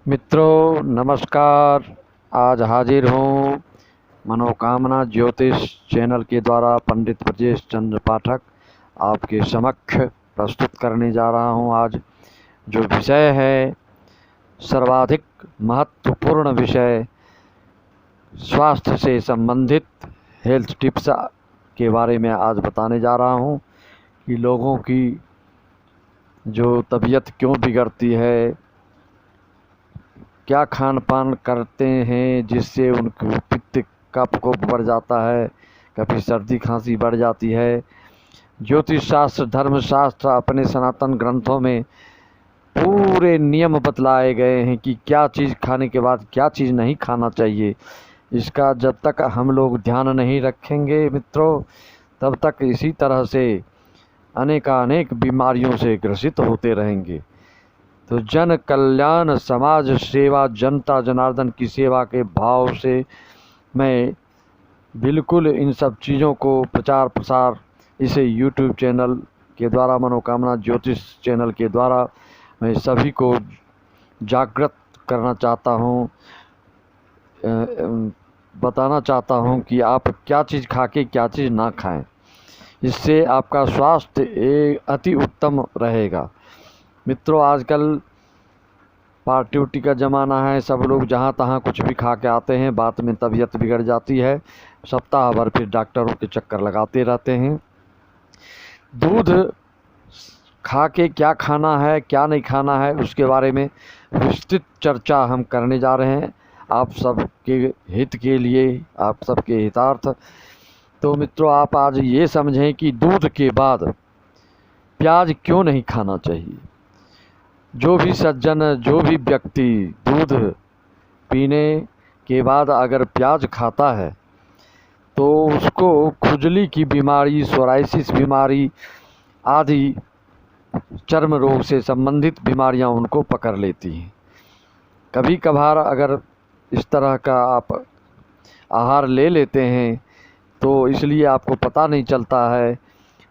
मित्रों नमस्कार। आज हाजिर हूँ मनोकामना ज्योतिष चैनल के द्वारा पंडित ब्रजेश चंद्र पाठक आपके समक्ष प्रस्तुत करने जा रहा हूँ। आज जो विषय है सर्वाधिक महत्वपूर्ण विषय स्वास्थ्य से संबंधित हेल्थ टिप्स के बारे में आज बताने जा रहा हूँ कि लोगों की जो तबीयत क्यों बिगड़ती है, क्या खान पान करते हैं जिससे उनको पित्त का प्रकोप बढ़ जाता है, कभी सर्दी खांसी बढ़ जाती है। ज्योतिष शास्त्र धर्मशास्त्र अपने सनातन ग्रंथों में पूरे नियम बतलाए गए हैं कि क्या चीज़ खाने के बाद क्या चीज़ नहीं खाना चाहिए। इसका जब तक हम लोग ध्यान नहीं रखेंगे मित्रों, तब तक इसी तरह से अनेकानेक बीमारियों से ग्रसित होते रहेंगे। तो जन कल्याण समाज सेवा जनता जनार्दन की सेवा के भाव से मैं बिल्कुल इन सब चीज़ों को प्रचार प्रसार इसे YouTube चैनल के द्वारा मनोकामना ज्योतिष चैनल के द्वारा मैं सभी को जागृत करना चाहता हूँ, बताना चाहता हूँ कि आप क्या चीज़ खा के क्या चीज़ ना खाएं। इससे आपका स्वास्थ्य अति उत्तम रहेगा। मित्रों आजकल पार्टी उर्टी का ज़माना है, सब लोग जहाँ तहाँ कुछ भी खा के आते हैं, बाद में तबीयत बिगड़ जाती है, सप्ताह भर फिर डॉक्टरों के चक्कर लगाते रहते हैं। दूध खा के क्या खाना है क्या नहीं खाना है उसके बारे में विस्तृत चर्चा हम करने जा रहे हैं आप सबके हित के लिए, आप सबके हितार्थ। तो मित्रों आप आज ये समझें कि दूध के बाद प्याज क्यों नहीं खाना चाहिए। जो भी सज्जन, जो भी व्यक्ति दूध पीने के बाद अगर प्याज खाता है तो उसको खुजली की बीमारी, सोराइसिस बीमारी आदि चर्म रोग से संबंधित बीमारियां उनको पकड़ लेती हैं। कभी कभार अगर इस तरह का आप आहार ले लेते हैं तो इसलिए आपको पता नहीं चलता है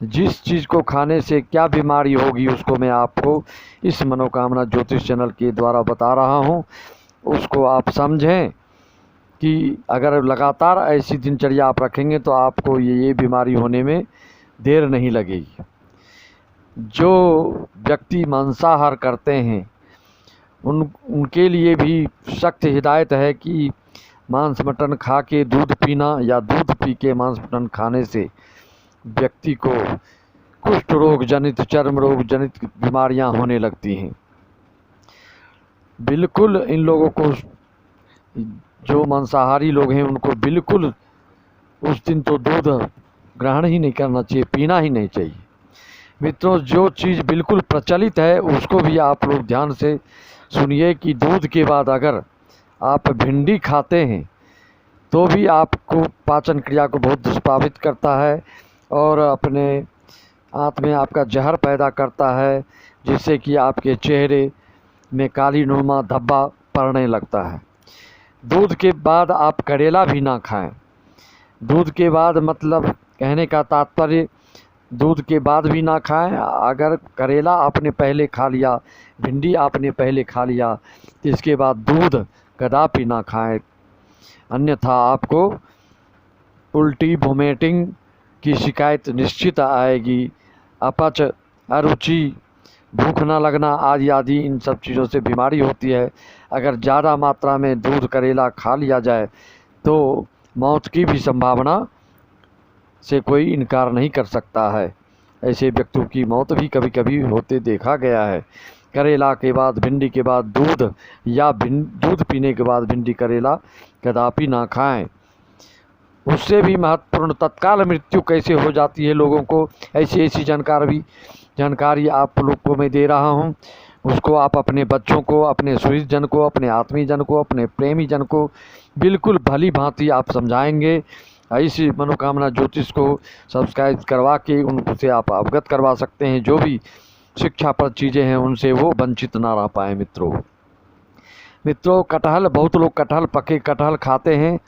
जिस चीज़ को खाने से क्या बीमारी होगी उसको मैं आपको इस मनोकामना ज्योतिष चैनल के द्वारा बता रहा हूँ। उसको आप समझें कि अगर लगातार ऐसी दिनचर्या आप रखेंगे तो आपको ये बीमारी होने में देर नहीं लगेगी। जो व्यक्ति मांसाहार करते हैं उनके लिए भी सख्त हिदायत है कि मांस मटन खा के दूध पीना या दूध पी के मांस मटन खाने से व्यक्ति को कुष्ठ रोग जनित, चर्म रोग जनित बीमारियां होने लगती हैं। बिल्कुल इन लोगों को, जो मांसाहारी लोग हैं उनको बिल्कुल उस दिन तो दूध ग्रहण ही नहीं करना चाहिए, पीना ही नहीं चाहिए। मित्रों जो चीज़ बिल्कुल प्रचलित है उसको भी आप लोग ध्यान से सुनिए कि दूध के बाद अगर आप भिंडी खाते हैं तो भी आपको पाचन क्रिया को बहुत दुष्प्रभावित करता है और अपने आंत में आपका जहर पैदा करता है, जिससे कि आपके चेहरे में काली नुमा धब्बा पड़ने लगता है। दूध के बाद आप करेला भी ना खाएं। दूध के बाद मतलब कहने का तात्पर्य दूध के बाद भी ना खाएं। अगर करेला आपने पहले खा लिया, भिंडी आपने पहले खा लिया तो इसके बाद दूध कदापि ना खाएं, अन्यथा आपको उल्टी वोमिटिंग की शिकायत निश्चित आएगी। अपच, अरुचि, भूख ना लगना आदि आदि इन सब चीज़ों से बीमारी होती है। अगर ज़्यादा मात्रा में दूध करेला खा लिया जाए तो मौत की भी संभावना से कोई इनकार नहीं कर सकता है। ऐसे व्यक्तियों की मौत भी कभी कभी होते देखा गया है। करेला के बाद भिंडी के बाद दूध या दूध पीने के बाद भिंडी करेला कदापि ना खाएं। उससे भी महत्वपूर्ण तत्काल मृत्यु कैसे हो जाती है लोगों को, ऐसी ऐसी जानकारी आप लोग को मैं दे रहा हूँ। उसको आप अपने बच्चों को, अपने सुहृद जन को, अपने आत्मीय जन को, अपने प्रेमी जन को बिल्कुल भली भांति आप समझाएंगे। इसी मनोकामना ज्योतिष को सब्सक्राइब करवा के उनसे आप अवगत करवा सकते हैं। जो भी शिक्षाप्रद चीज़ें हैं उनसे वो वंचित ना रह पाए। मित्रों कटहल, बहुत लोग कटहल, पके कटहल खाते हैं,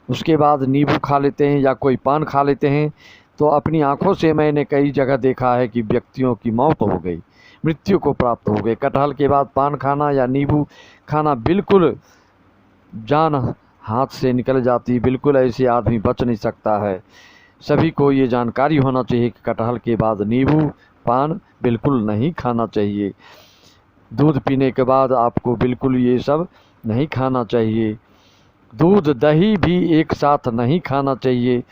उसके बाद नींबू खा लेते हैं या कोई पान खा लेते हैं, तो अपनी आंखों से मैंने कई जगह देखा है कि व्यक्तियों की मौत हो गई। मृत्यु को प्राप्त हो गए। कटहल के बाद पान खाना या नींबू खाना बिल्कुल जान हाथ से निकल जाती, बिल्कुल ऐसे आदमी बच नहीं सकता है। सभी को ये जानकारी होना चाहिए कि कटहल के बाद नींबू पान बिल्कुल नहीं खाना चाहिए। दूध पीने के बाद आपको बिल्कुल ये सब नहीं खाना चाहिए। दूध दही भी एक साथ नहीं खाना चाहिए।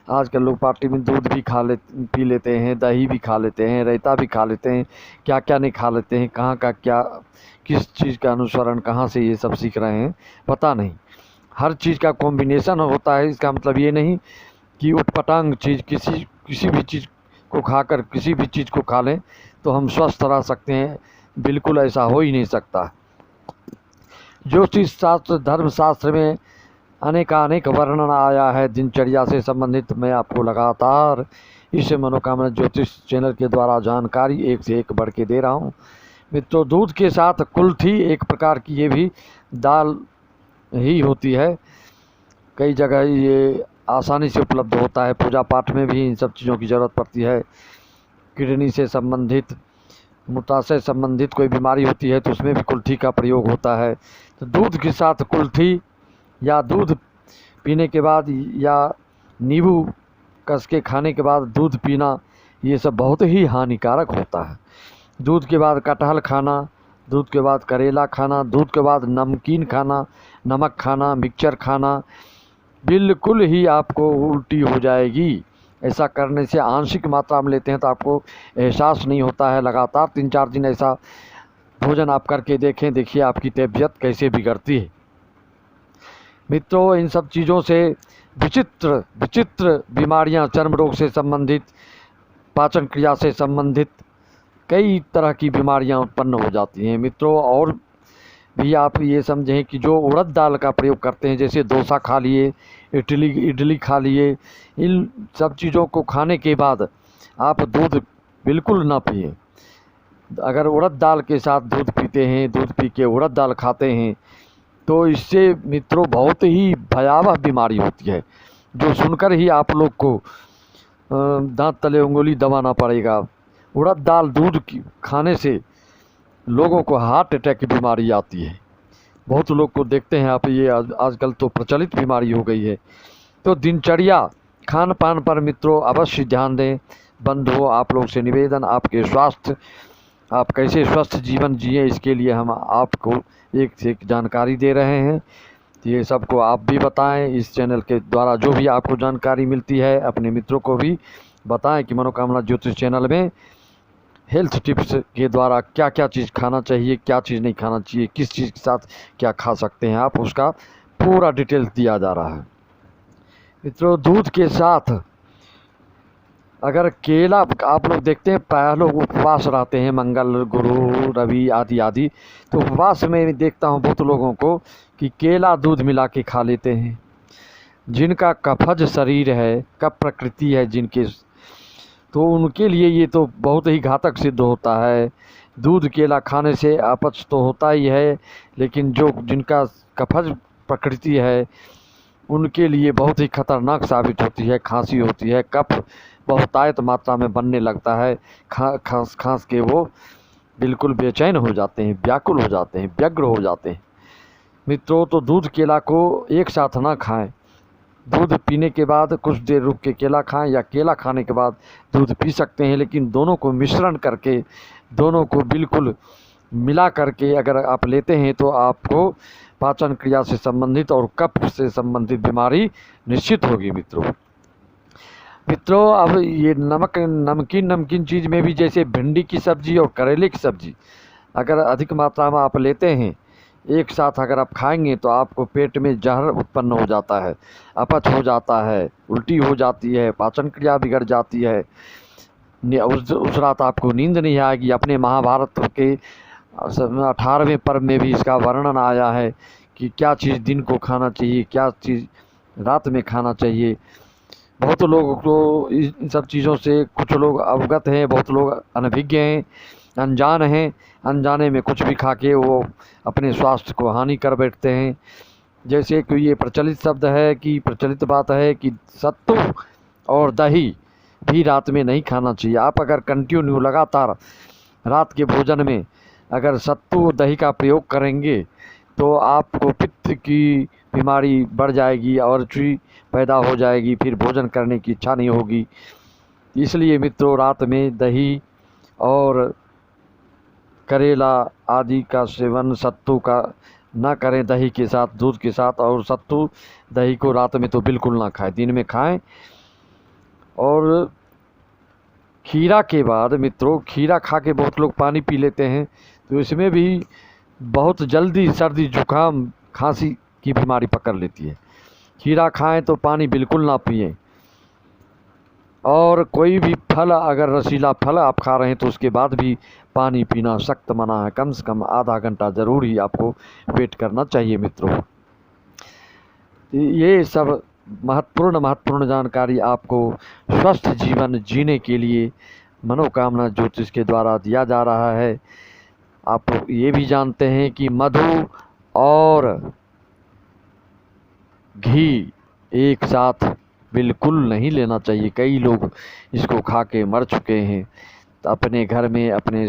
आजकल लोग पार्टी में दूध भी पी लेते हैं, दही भी खा लेते हैं, रायता भी खा लेते हैं, क्या क्या नहीं खा लेते हैं, कहाँ का क्या किस चीज़ का अनुसरण कहाँ से ये सब सीख रहे हैं पता नहीं। हर चीज़ का कॉम्बिनेशन होता है। इसका मतलब ये नहीं कि उटपटांग चीज़ किसी भी चीज़ को खाकर किसी भी चीज़ को खा लें तो हम स्वस्थ रह सकते हैं, बिल्कुल ऐसा हो ही नहीं सकता। ज्योतिष शास्त्र धर्मशास्त्र में अनेक वर्णन आया है दिनचर्या से संबंधित। मैं आपको लगातार इस मनोकामना ज्योतिष चैनल के द्वारा जानकारी एक से एक बढ़ के दे रहा हूँ मित्रों। दूध के साथ कुल्थी एक प्रकार की ये भी दाल ही होती है। कई जगह ये आसानी से उपलब्ध होता है। पूजा पाठ में भी इन सब चीज़ों की ज़रूरत पड़ती है। किडनी से संबंधित मूत्राशय से संबंधित कोई बीमारी होती है तो उसमें भी कुल्थी का प्रयोग होता है। तो दूध के साथ कुल्थी या दूध पीने के बाद या नींबू कस के खाने के बाद दूध पीना ये सब बहुत ही हानिकारक होता है। दूध के बाद कटहल खाना, दूध के बाद करेला खाना, दूध के बाद नमकीन खाना, नमक खाना, मिक्सचर खाना, बिल्कुल ही आपको उल्टी हो जाएगी। ऐसा करने से आंशिक मात्रा में लेते हैं तो आपको एहसास नहीं होता है। लगातार 3-4 दिन ऐसा भोजन आप करके देखें, देखिए आपकी तबीयत कैसे बिगड़ती है मित्रों। इन सब चीज़ों से विचित्र बीमारियां, चर्म रोग से संबंधित, पाचन क्रिया से संबंधित कई तरह की बीमारियां उत्पन्न हो जाती हैं मित्रों। और भी आप ये समझें कि जो उड़द दाल का प्रयोग करते हैं, जैसे डोसा खा लिए, इडली खा लिए, इन सब चीज़ों को खाने के बाद आप दूध बिल्कुल ना पिए। अगर उड़द दाल के साथ दूध पीते हैं, दूध पी के उड़द दाल खाते हैं तो इससे मित्रों बहुत ही भयावह बीमारी होती है, जो सुनकर ही आप लोग को दांत तले उंगली दबाना पड़ेगा। उड़द दाल दूध खाने से लोगों को हार्ट अटैक की बीमारी आती है। बहुत लोग को देखते हैं आप, ये आजकल तो प्रचलित बीमारी हो गई है। तो दिनचर्या खान पान पर मित्रों अवश्य ध्यान दें। बंधुओं, आप लोग से निवेदन, आपके स्वास्थ्य, आप कैसे स्वस्थ जीवन जिए इसके लिए हम आपको एक से एक जानकारी दे रहे हैं। ये सबको आप भी बताएं। इस चैनल के द्वारा जो भी आपको जानकारी मिलती है अपने मित्रों को भी बताएं कि मनोकामना ज्योतिष चैनल में हेल्थ टिप्स के द्वारा क्या क्या चीज़ खाना चाहिए, क्या चीज़ नहीं खाना चाहिए, किस चीज़ के साथ क्या खा सकते हैं आप, उसका पूरा डिटेल दिया जा रहा है मित्रों। दूध के साथ अगर केला, आप लोग देखते हैं प्रायः लोग उपवास रहते हैं, मंगल गुरु रवि आदि आदि, तो उपवास में देखता हूँ बहुत लोगों को कि केला दूध मिला के खा लेते हैं। जिनका कफज शरीर है, कफ प्रकृति है जिनके, तो उनके लिए ये तो बहुत ही घातक सिद्ध होता है। दूध केला खाने से अपच तो होता ही है, लेकिन जिनका कफज प्रकृति है उनके लिए बहुत ही खतरनाक साबित होती है। खांसी होती है, कफ बहुतायत मात्रा में बनने लगता है, खांस के वो बिल्कुल बेचैन हो जाते हैं, व्याकुल हो जाते हैं, व्यग्र हो जाते हैं मित्रों। तो दूध केला को एक साथ ना खाएं। दूध पीने के बाद कुछ देर रुक के केला खाएं, या केला खाने के बाद दूध पी सकते हैं, लेकिन दोनों को मिश्रण करके, दोनों को बिल्कुल मिला करके अगर आप लेते हैं तो आपको पाचन क्रिया से संबंधित और कफ से संबंधित बीमारी निश्चित होगी मित्रों। अब ये नमकीन चीज़ में भी, जैसे भिंडी की सब्ज़ी और करेले की सब्ज़ी अगर अधिक मात्रा में आप लेते हैं, एक साथ अगर आप खाएंगे तो आपको पेट में जहर उत्पन्न हो जाता है, अपच हो जाता है, उल्टी हो जाती है, पाचन क्रिया बिगड़ जाती है। उस रात आपको नींद नहीं आएगी। अपने महाभारत के 18वें पर्व में भी इसका वर्णन आया है कि क्या चीज़ दिन को खाना चाहिए, क्या चीज़ रात में खाना चाहिए। बहुत लोगों को इन सब चीज़ों से कुछ लोग अवगत हैं, बहुत लोग अनभिज्ञ हैं, अनजान हैं। अनजाने में कुछ भी खा के वो अपने स्वास्थ्य को हानि कर बैठते हैं। जैसे कि ये प्रचलित बात है कि सत्तू और दही भी रात में नहीं खाना चाहिए। आप अगर कंटिन्यू लगातार रात के भोजन में अगर सत्तू दही का प्रयोग करेंगे तो आपको पित्त की बीमारी बढ़ जाएगी और रुचि पैदा हो जाएगी, फिर भोजन करने की इच्छा नहीं होगी। इसलिए मित्रों, रात में दही और करेला आदि का सेवन सत्तू का ना करें, दही के साथ, दूध के साथ। और सत्तू दही को रात में तो बिल्कुल ना खाएं, दिन में खाएं। और खीरा के बाद मित्रों, खीरा खा के बहुत लोग पानी पी लेते हैं, तो इसमें भी बहुत जल्दी सर्दी जुकाम खांसी की बीमारी पकड़ लेती है। खीरा खाएं तो पानी बिल्कुल ना पिएं। और कोई भी फल, अगर रसीला फल आप खा रहे हैं तो उसके बाद भी पानी पीना सख्त मना है। कम से कम आधा घंटा ज़रूर ही आपको वेट करना चाहिए मित्रों। ये सब महत्वपूर्ण जानकारी आपको स्वस्थ जीवन जीने के लिए मनोकामना ज्योतिष के द्वारा दिया जा रहा है। आप ये भी जानते हैं कि मधु और घी एक साथ बिल्कुल नहीं लेना चाहिए। कई लोग इसको खा के मर चुके हैं। तो अपने घर में, अपने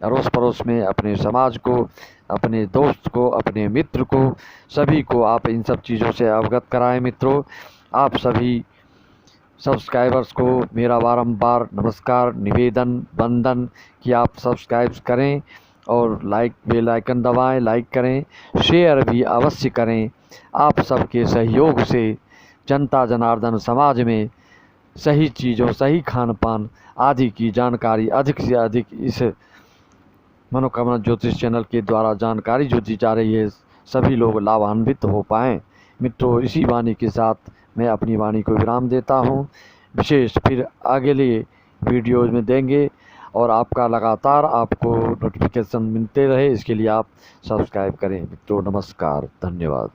अड़ोस पड़ोस में, अपने समाज को, अपने दोस्त को, अपने मित्र को, सभी को आप इन सब चीज़ों से अवगत कराएं मित्रों। आप सभी सब्सक्राइबर्स को मेरा बारंबार नमस्कार, निवेदन, वंदन कि आप सब्सक्राइब करें और बेल आइकन दबाएं, लाइक करें, शेयर भी अवश्य करें। आप सबके सहयोग से जनता जनार्दन समाज में सही चीज़ों, सही खान पान आदि की जानकारी अधिक से अधिक इस मनोकामना ज्योतिष चैनल के द्वारा जानकारी जो दी जा रही है, सभी लोग लाभान्वित हो पाएँ मित्रों। इसी वाणी के साथ मैं अपनी वाणी को विराम देता हूँ। विशेष फिर अगले वीडियोज़ में देंगे और आपका लगातार आपको नोटिफिकेशन मिलते रहे, इसके लिए आप सब्सक्राइब करें मित्रों। नमस्कार, धन्यवाद।